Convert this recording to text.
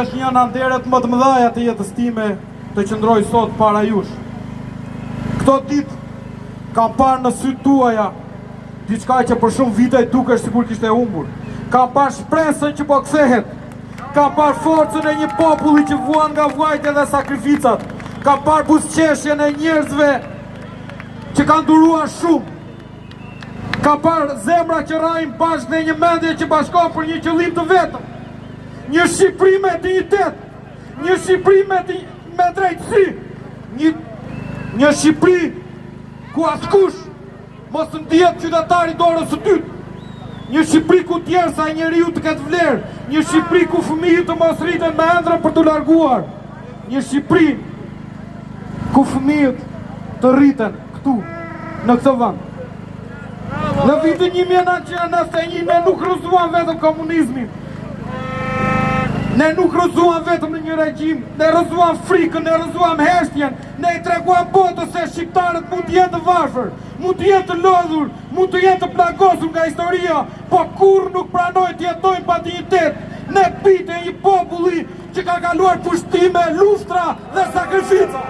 është një nga nderet më të mëdhaja të jetës time të qëndroj sot para jush. Këto ditë kam parë në sytë tuaja diçka që për shumë vite dukesh sikur kishte humbur. Kam parë shpresën që po kthehet. Kam parë forcën e një populli që vuan nga vuajtja dhe sakrificat. Kam parë buzëqeshjen e njerëzve që kanë duruar shumë. Kam parë zemra që rajnë bashkë dhe një mendje që bashkon për një qëllim të vetëm. Një Shqipëri me dignitet, një Shqipëri me drejtësi, një Shqipëri ku askush mos të ndihet qytetari dorës së dytë, një Shqipëri ku tjersa e njeriu të ketë vlerë, një Shqipëri ku fëmijët të mos rriten me ëndra për të larguar, një Shqipëri ku fëmijët të rriten këtu, në këtë vend. Në vitin 1991 ne nuk rrëzuam vetëm komunizmin. Ne nuk rrëzuam vetëm në një regjim, ne rrëzuam frikën, ne rrëzuam heshtjen, ne i treguam botës se shqiptarët mund të jenë të varfër, mund të jenë të lodhur, mund të jenë të plagosur nga historia, po kur nuk pranoj të jetojnë pa dignitet. Ne pite një populli që ka kaluar pushtime, luftra dhe sakrifica.